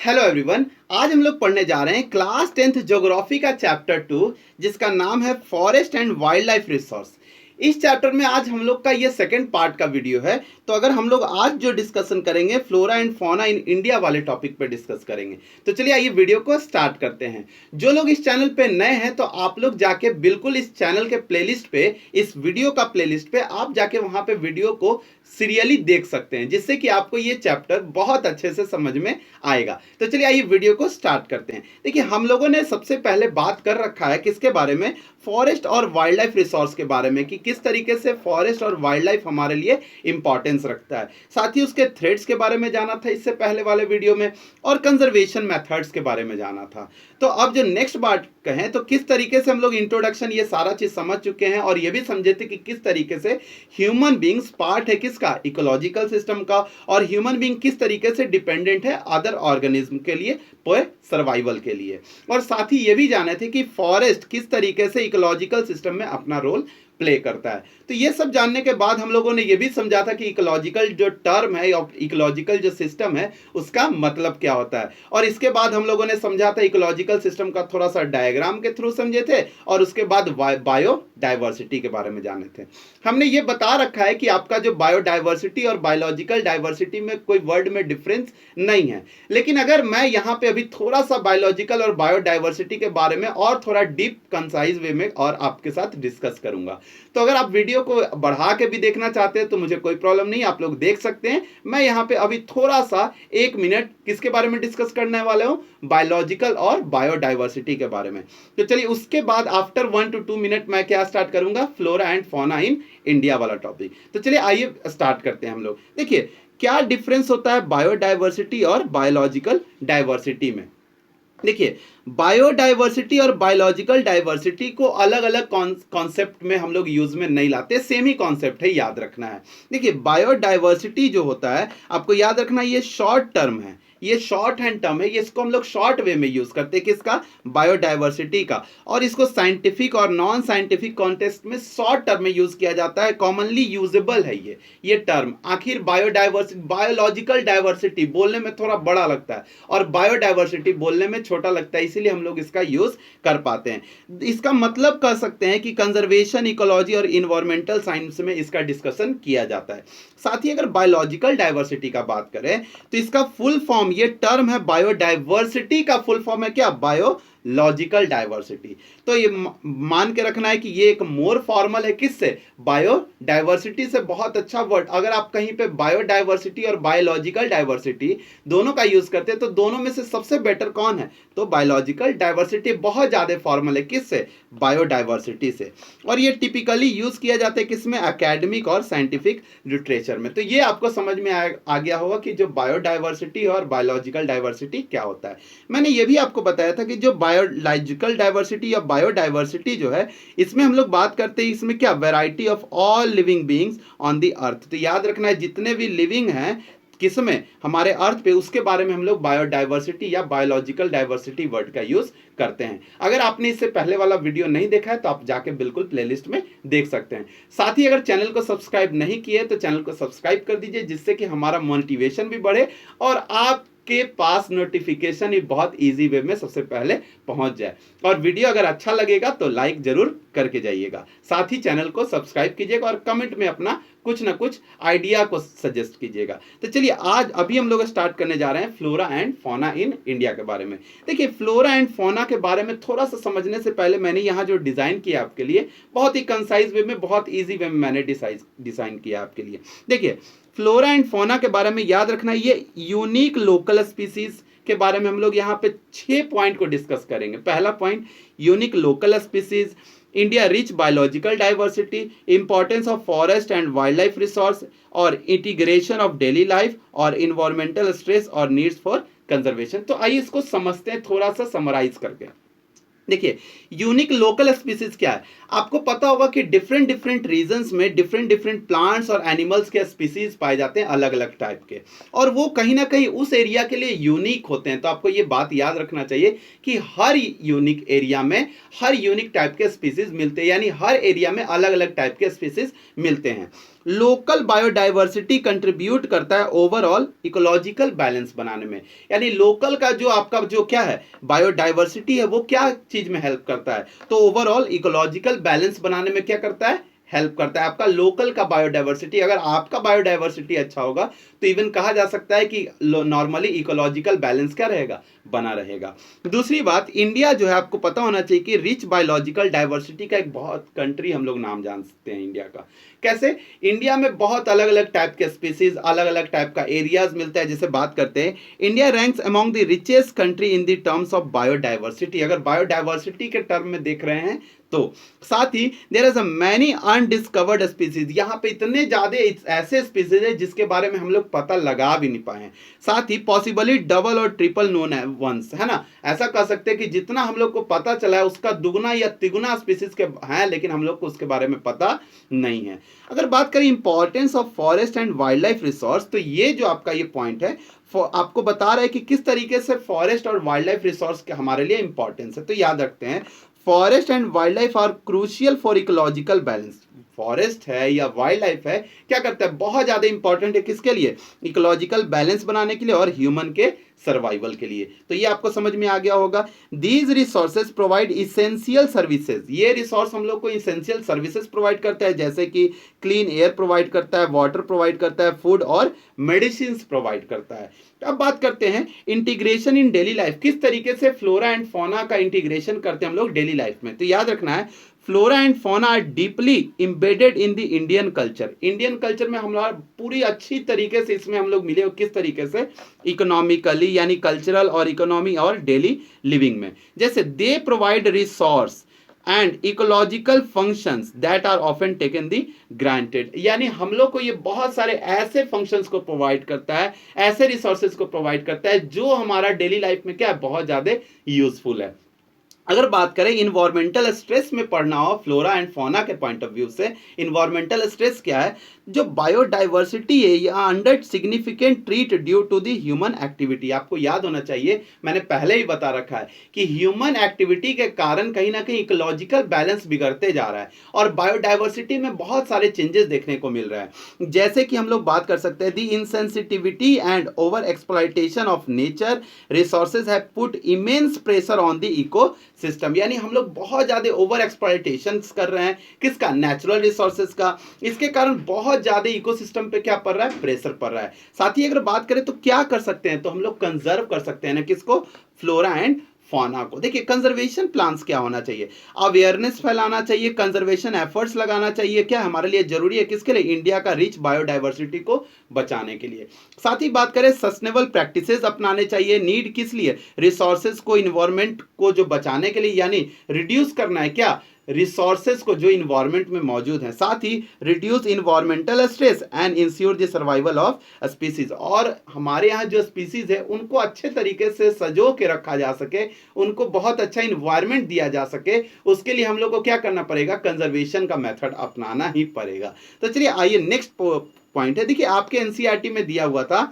Hello everyone. आज हम लोग पढ़ने जा रहे हैं क्लास 10th ज्योग्राफी का चैप्टर 2 जिसका नाम है forest and wild life resource. इस चैप्टर में आज हम लोग का ये सेकंड पार्ट का वीडियो है। तो अगर हम लोग आज जो डिस्कशन करेंगे flora and fauna in India वाले टॉपिक पे डिस्कस करेंगे। तो चलिए आइए वीडियो को स्टार्ट करते हैं। जो लोग इस चैनल पे नए हैं तो आप लोग जाके बिल्कुल इस चैनल के प्लेलिस्ट पे, इस वीडियो का प्लेलिस्ट पे आप जाके वहां पे वीडियो को सीरियली देख सकते हैं, जिससे कि आपको ये चैप्टर बहुत अच्छे से समझ में आएगा। तो चलिए आइए वीडियो को स्टार्ट करते हैं। देखिए हम लोगों ने सबसे पहले बात कर रखा है किसके बारे में, फॉरेस्ट और वाइल्ड लाइफ रिसोर्स के बारे में, कि किस तरीके से फॉरेस्ट और वाइल्ड लाइफ हमारे लिए इंपॉर्टेंस रखता है। साथ ही उसके थ्रेड्स के बारे में जाना था इससे पहले वाले वीडियो में, और कंजर्वेशन मेथड्स के बारे में जाना था। तो अब जो नेक्स्ट बात कहें तो किस तरीके से हम लोग इंट्रोडक्शन ये सारा चीज समझ चुके हैं, और ये भी समझे थे कि किस तरीके से ह्यूमन बींग्स पार्ट है किसका, इकोलॉजिकल सिस्टम का, और ह्यूमन बींग किस तरीके से डिपेंडेंट है अदर ऑर्गेनिज्म के लिए, सर्वाइवल के लिए। और साथ ही ये भी जाने थे कि फॉरेस्ट किस तरीके से इकोलॉजिकल सिस्टम में अपना रोल प्ले करता है। तो ये सब जानने के बाद हम लोगों ने ये भी समझा था कि इकोलॉजिकल जो टर्म है, इकोलॉजिकल जो सिस्टम है, उसका मतलब क्या होता है। और इसके बाद हम लोगों ने समझा था इकोलॉजिकल सिस्टम का थोड़ा सा डायग्राम के थ्रू समझे थे, और उसके बाद बायोडाइवर्सिटी के बारे में जाने थे। हमने ये बता रखा है कि आपका जो बायोडाइवर्सिटी और बायोलॉजिकल डाइवर्सिटी में कोई वर्ड में डिफरेंस नहीं है, लेकिन अगर मैं यहाँ पे अभी थोड़ा सा बायोलॉजिकल और बायोडाइवर्सिटी के बारे में और थोड़ा डीप कंसाइज वे में और आपके साथ डिस्कस करूंगा। तो अगर आप वीडियो को बढ़ा के भी देखना चाहते हैं तो मुझे कोई प्रॉब्लम नहीं, आप लोग देख सकते हैं। मैं यहाँ पे अभी थोड़ा सा 1 मिनट किसके बारे में डिस्कस करने वाले हूँ, बायोलॉजिकल और बायोडाइवर्सिटी के बारे में। तो चलिए उसके बाद आफ्टर 1 to 2 मिनट मैं क्या स्टार्ट करूंगा, flora and fauna in India वाला टॉपिक। तो चलिए आइए स्टार्ट करते हैं हम लोग। देखिए क्या डिफरेंस होता है बायोडाइवर्सिटी और बायोलॉजिकल डाइवर्सिटी में। देखिए बायोडाइवर्सिटी और बायोलॉजिकल डाइवर्सिटी को अलग अलग कॉन्सेप्ट में हम लोग यूज में नहीं लाते, सेम ही कॉन्सेप्ट है, याद रखना है। देखिए बायोडाइवर्सिटी जो होता है आपको याद रखना, ये शॉर्ट टर्म है, ये शॉर्ट हैंड टर्म है, ये इसको हम लोग शॉर्ट वे में यूज करते हैं किसका, बायोडाइवर्सिटी का। और इसको साइंटिफिक और नॉन साइंटिफिक कॉन्टेक्स्ट में शॉर्ट टर्म में यूज किया जाता है, कॉमनली यूजेबल है ये टर्म। आखिर बायोडाइवर्सिटी, बायोलॉजिकल डाइवर्सिटी बोलने में थोड़ा बड़ा लगता है और बायोडाइवर्सिटी बोलने में छोटा लगता है, इसीलिए हम लोग इसका यूज कर पाते हैं। इसका मतलब कह सकते हैं कि कंजर्वेशन, इकोलॉजी और इन्वायरमेंटल साइंस में इसका डिस्कशन किया जाता है। साथ ही अगर बायोलॉजिकल डाइवर्सिटी का बात करें तो इसका फुल फॉर्म, ये टर्म है बायोडाइवर्सिटी का फुल फॉर्म है क्या, बायोलॉजिकल डाइवर्सिटी। तो ये मान के रखना है कि ये एक मोर फॉर्मल है किससे, बायोडाइवर्सिटी से। बहुत अच्छा वर्ड, अगर आप कहीं पे बायोडाइवर्सिटी और बायोलॉजिकल डाइवर्सिटी दोनों का यूज करते हैं तो दोनों में से सबसे बेटर कौन है, तो बायोलॉजिकल डाइवर्सिटी बहुत ज्यादा फॉर्मल है किससे, बायोडाइवर्सिटी से। और ये टिपिकली यूज किया जाता है किसमें, एकेडमिक और साइंटिफिक लिटरेचर में। तो ये आपको समझ में आ गया होगा कि जो बायोडाइवर्सिटी और बायोलॉजिकल डाइवर्सिटी क्या होता है। मैंने ये भी आपको बताया था कि जो बायोलॉजिकल डाइवर्सिटी या बायोडाइवर्सिटी जो है, इसमें हम लोग बात करते हैं इसमें क्या, variety of all living beings on the earth. तो याद रखना है जितने भी लिविंग हैं किसमें, हमारे अर्थ पे, उसके बारे में हम लोग बायोडाइवर्सिटी या बायोलॉजिकल डाइवर्सिटी वर्ड का यूज करते हैं। अगर आपने इससे पहले वाला वीडियो नहीं देखा है तो आप जाके बिल्कुल प्लेलिस्ट में देख सकते हैं। साथ ही अगर चैनल को सब्सक्राइब नहीं किए तो चैनल को सब्सक्राइब कर दीजिए, जिससे कि हमारा मोटिवेशन भी बढ़े और आप के पास नोटिफिकेशन भी बहुत इजी वे में सबसे पहले पहुंच जाए। और वीडियो अगर अच्छा लगेगा तो लाइक जरूर करके जाइएगा। साथ ही चैनल को सब्सक्राइब कीजिएगा और कमेंट में अपना कुछ ना कुछ आइडिया को सजेस्ट कीजिएगा। तो चलिए आज अभी हम लोग स्टार्ट करने जा रहे हैं flora and fauna in India के बारे में। देखिए फ्लोरा एंड फौना के बारे में थोड़ा सा समझने से पहले मैंने यहाँ जो डिजाइन किया आपके लिए बहुत ही कंसाइज वे में, बहुत ईजी वे में मैंने डिजाइन किया आपके लिए। देखिए फ्लोरा एंड फौना के बारे में याद रखना, ये यूनिक लोकल स्पीसीज के बारे में हम लोग यहाँ पे 6 पॉइंट को डिस्कस करेंगे। पहला point, unique local species, India rich biological diversity, importance of forest and wild life resource, और इंटीग्रेशन ऑफ डेली लाइफ, और इन्वायरमेंटल स्ट्रेस और नीड्स फॉर कंजर्वेशन। तो आइए इसको समझते हैं थोड़ा सा समराइज करके। देखिए यूनिक लोकल स्पीसीज क्या है, आपको पता होगा कि डिफरेंट डिफरेंट रीजन्स में डिफरेंट डिफरेंट प्लांट्स और एनिमल्स के स्पीसीज पाए जाते हैं अलग अलग टाइप के, और वो कहीं ना कहीं उस एरिया के लिए यूनिक होते हैं। तो आपको ये बात याद रखना चाहिए कि हर यूनिक एरिया में हर यूनिक टाइप के स्पीसीज मिलते हैं, यानी हर एरिया में अलग अलग टाइप के स्पीसीज मिलते हैं। लोकल बायोडाइवर्सिटी कंट्रीब्यूट करता है ओवरऑल इकोलॉजिकल बैलेंस बनाने में। यानी लोकल का जो आपका जो क्या है बायोडाइवर्सिटी है वो क्या चीज में हेल्प करता है, तो ओवरऑल इकोलॉजिकल बैलेंस बनाने में क्या करता है, हेल्प करता है। आपका लोकल का बायोडाइवर्सिटी, अगर आपका बायोडाइवर्सिटी अच्छा होगा तो इवन कहा जा सकता है कि नॉर्मली इकोलॉजिकल बैलेंस क्या रहेगा, बना रहेगा। दूसरी बात, इंडिया जो है आपको पता होना चाहिए कि रिच बायोलॉजिकल डाइवर्सिटी का एक बहुत कंट्री हम लोग नाम जान सकते हैं इंडिया का। कैसे? इंडिया में बहुत अलग अलग टाइप के स्पीसीज, अलग अलग टाइप का एरियाज मिलता है। जैसे बात करते हैं, India ranks among the richest country in the terms of biodiversity. अगर बायोडाइवर्सिटी के टर्म में देख रहे हैं तो साथ ही there is a many undiscovered species, यहाँ पे इतने ज्यादा ऐसे स्पीसीज है जिसके बारे में हम लोग पता लगा भी नहीं पाए हैं। साथ ही पॉसिबली डबल और ट्रिपल नोन वंस, है ना, ऐसा कह सकते हैं कि जितना हम लोग को पता चला है उसका दुगना या तिगुना स्पीसीज के हैं, लेकिन हम लोग को उसके बारे में पता नहीं है। अगर बात करें importance of forest and wild life resource, तो ये जो आपका ये पॉइंट है आपको बता रहा है कि किस तरीके से फॉरेस्ट और वाइल्ड लाइफ रिसोर्स के हमारे लिए इंपॉर्टेंस है। तो याद रखते हैं, forest and wildlife are crucial for ecological balance. Forest है या वाइल्ड लाइफ है, क्या करता है, बहुत ज्यादा इंपॉर्टेंट है किसके लिए, इकोलॉजिकल बैलेंस बनाने के लिए और ह्यूमन के सर्वाइवल के लिए। तो ये आपको समझ में आ गया होगा। These resources provide essential services, ये रिसोर्स हम लोग को इसेंशियल सर्विसेज प्रोवाइड करता है, जैसे कि क्लीन एयर प्रोवाइड करता है, वाटर प्रोवाइड करता है, फूड और मेडिसिन प्रोवाइड करता है। अब बात करते हैं इंटीग्रेशन इन डेली लाइफ, किस तरीके से फ्लोरा एंड फौना का इंटीग्रेशन करते हैं हम लोग डेली लाइफ में। तो याद रखना है, flora and fauna are deeply embedded in the Indian culture. Indian culture में हमारा पूरी अच्छी तरीके से इसमें हम लोग मिले, किस तरीके से, इकोनॉमिकली, यानी कल्चरल और इकोनॉमी और डेली लिविंग में। जैसे they provide resource and ecological functions that are often taken the granted, यानी हम लोग को ये बहुत सारे ऐसे फंक्शंस को प्रोवाइड करता है, ऐसे रिसोर्सेज को प्रोवाइड करता है जो हमारा डेली लाइफ में क्या है, बहुत ज्यादा यूजफुल है। अगर बात करें इन्वायरमेंटल स्ट्रेस में पढ़ना हो फ्लोरा एंड फौना के पॉइंट ऑफ व्यू से, इन्वायरमेंटल स्ट्रेस क्या है, जो बायोडाइवर्सिटी है या under significant threat due to the human activity. आपको याद होना चाहिए, मैंने पहले ही बता रखा है कि ह्यूमन एक्टिविटी के कारण कहीं ना कहीं इकोलॉजिकल बैलेंस बिगड़ते जा रहा है और बायोडाइवर्सिटी में बहुत सारे चेंजेस देखने को मिल रहा है। जैसे कि हम लोग बात कर सकते हैं, the insensitivity and over exploitation of nature resources have put immense pressure on the ecosystem, यानी हम लोग बहुत ज्यादा ओवर एक्सप्लॉयटेशन कर रहे हैं किसका, नेचुरल रिसोर्सेज का। इसके कारण बहुत ज्यादा इकोसिस्टम पे क्या पड़ रहा है, प्रेशर पड़ रहा है। साथ ही अगर बात करें तो क्या कर सकते हैं, तो हम लोग कंजर्व कर सकते हैं ना, किसको, फ्लोरा एंड फौना को। देखिए कंजर्वेशन प्लान्स क्या होना चाहिए, अवेयरनेस फैलाना चाहिए, कंजर्वेशन एफर्ट्स लगाना चाहिए, क्या हमारे लिए जरूरी है, किसके लिए, इंडिया का रिच बायोडाइवर्सिटी को बचाने के लिए। साथ ही बात करें सस्टेनेबल प्रैक्टिसेस अपनाने चाहिए, नीड किस लिए, रिसोर्सेज को, इन्वायरमेंट को जो बचाने के लिए, यानी रिड्यूस करना है क्या, रिसोर्सेज को जो इन्वायरमेंट में मौजूद है। साथ ही reduce environmental stress and ensure the survival of species, और हमारे यहाँ जो स्पीसीज है उनको अच्छे तरीके से सजो के रखा जा सके, उनको बहुत अच्छा इन्वायरमेंट दिया जा सके, उसके लिए हम लोग को क्या करना पड़ेगा, कंजर्वेशन का मेथड अपनाना ही पड़ेगा। तो चलिए आइए नेक्स्ट पॉइंट है, देखिए आपके एनसीईआरटी में दिया हुआ था,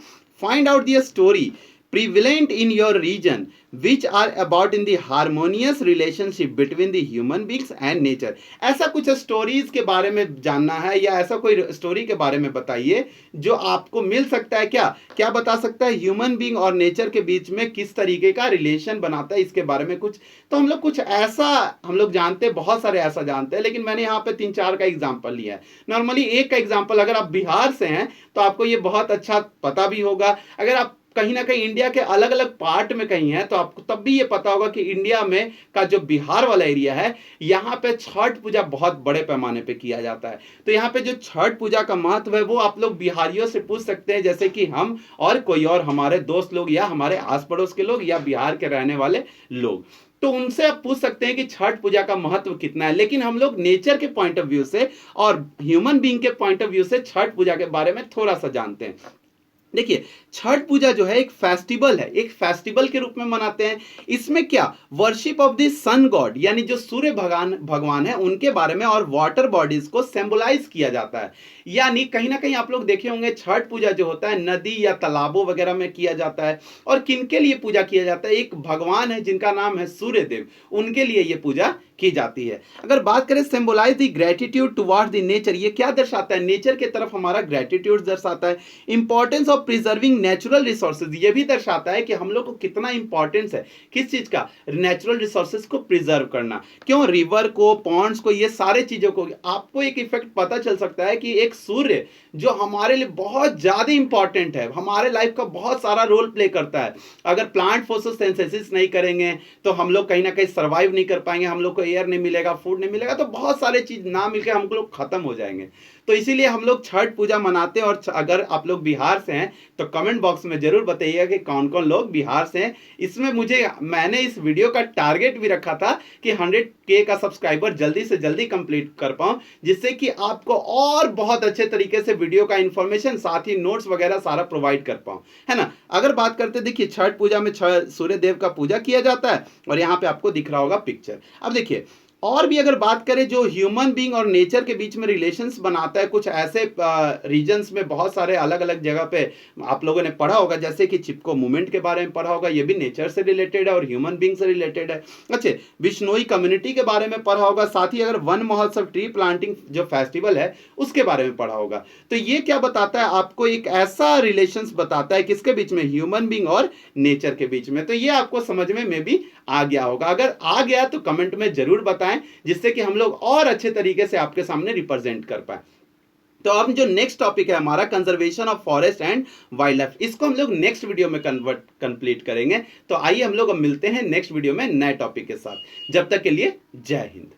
find out the story prevalent in your region which are about in the harmonious relationship between the human beings and nature। ऐसा कुछ स्टोरीज के बारे में जानना है या ऐसा कोई स्टोरी के बारे में बताइए जो आपको मिल सकता है, क्या क्या बता सकता है, ह्यूमन बीइंग और नेचर के बीच में किस तरीके का रिलेशन बनाता है, इसके बारे में कुछ। तो हम लोग कुछ ऐसा हम लोग जानते हैं, बहुत सारे ऐसा जानते हैं, लेकिन मैंने यहाँ पे 3-4 का एग्जाम्पल लिया है। नॉर्मली एक का एग्जाम्पल, अगर आप बिहार से हैं तो आपको ये बहुत अच्छा पता भी होगा, अगर आप कहीं ना कहीं इंडिया के अलग अलग पार्ट में कहीं है तो आपको तब भी ये पता होगा कि इंडिया में का जो बिहार वाला एरिया है, यहाँ पे छठ पूजा बहुत बड़े पैमाने पे किया जाता है। तो यहाँ पे जो छठ पूजा का महत्व है वो आप लोग बिहारियों से पूछ सकते हैं, जैसे कि हम और कोई और हमारे दोस्त लोग या हमारे आस पड़ोस के लोग या बिहार के रहने वाले लोग, तो उनसे आप पूछ सकते हैं कि छठ पूजा का महत्व कितना है। लेकिन हम लोग नेचर के पॉइंट ऑफ व्यू से और ह्यूमन बीइंग के पॉइंट ऑफ व्यू से छठ पूजा के बारे में थोड़ा सा जानते हैं। देखिए, छठ पूजा जो है एक फेस्टिवल है, एक फेस्टिवल के रूप में मनाते हैं। इसमें क्या, worship of the sun god, यानी जो सूर्य भगवान भगवान है उनके बारे में और वाटर बॉडीज को सिंबलाइज किया जाता है। यानी कहीं ना कहीं आप लोग देखे होंगे छठ पूजा जो होता है नदी या तालाबों वगैरह में किया जाता है। और किनके लिए पूजा किया जाता है, एक भगवान है जिनका नाम है सूर्य देव, उनके लिए ये पूजा की जाती है। अगर बात करें symbolise the gratitude towards the nature, ये क्या दर्शाता है, नेचर के तरफ हमारा ग्रेटिट्यूड दर्शाता है। Importance of preserving natural resources, ये भी दर्शाता है कि हम लोग को कितना इंपॉर्टेंस है किस चीज का, नेचुरल रिसोर्सेज को प्रिजर्व करना। क्यों, रिवर को, पॉन्ड्स को, ये सारे चीजों को आपको एक इफेक्ट पता चल सकता है कि एक सूर्य जो हमारे लिए बहुत ज्यादा इंपॉर्टेंट है, हमारे लाइफ का बहुत सारा रोल प्ले करता है। अगर प्लांट फोटोसिंथेसिस नहीं करेंगे तो हम लोग कहीं ना कहीं सर्वाइव नहीं कर पाएंगे, हम लोग को एयर नहीं मिलेगा, फूड नहीं मिलेगा, तो बहुत सारे चीज ना मिलकर हम लोग खत्म हो जाएंगे। तो इसीलिए हम लोग छठ पूजा मनाते हैं। और अगर आप लोग बिहार से हैं तो कमेंट बॉक्स में जरूर बताइएगा कि कौन कौन लोग बिहार से हैं। इसमें मैंने इस वीडियो का टारगेट भी रखा था कि 100K का सब्सक्राइबर जल्दी से जल्दी कंप्लीट कर पाऊं, जिससे कि आपको और बहुत अच्छे तरीके से वीडियो का इंफॉर्मेशन साथ ही नोट्स वगैरह सारा प्रोवाइड कर पाऊं, है ना। अगर बात करते, देखिए छठ पूजा में सूर्य देव का पूजा किया जाता है और यहाँ पे आपको दिख रहा होगा पिक्चर। अब देखिए, और भी अगर बात करें जो ह्यूमन बीइंग और नेचर के बीच में रिलेशंस बनाता है, कुछ ऐसे रीजन्स में बहुत सारे अलग अलग जगह पे आप लोगों ने पढ़ा होगा, जैसे कि चिपको मूवमेंट के बारे में पढ़ा होगा, ये भी नेचर से रिलेटेड है और ह्यूमन बीइंग से रिलेटेड है। अच्छा, बिश्नोई कम्युनिटी के बारे में पढ़ा होगा, साथ ही अगर वन महोत्सव ट्री प्लांटिंग जो फेस्टिवल है उसके बारे में पढ़ा होगा। तो ये क्या बताता है आपको, एक ऐसा रिलेशंस बताता है किसके बीच में, ह्यूमन बीइंग और नेचर के बीच में। तो ये आपको समझ में भी आ गया होगा। अगर आ गया तो कमेंट में जरूर बताएं, जिससे कि हम लोग और अच्छे तरीके से आपके सामने रिप्रेजेंट कर पाए। तो अब जो नेक्स्ट टॉपिक है हमारा, conservation of forest and wild life, इसको हम लोग नेक्स्ट वीडियो में कंप्लीट करेंगे। तो आइए हम लोग अब मिलते हैं नेक्स्ट वीडियो में नए टॉपिक के साथ। जब तक के लिए जय हिंद।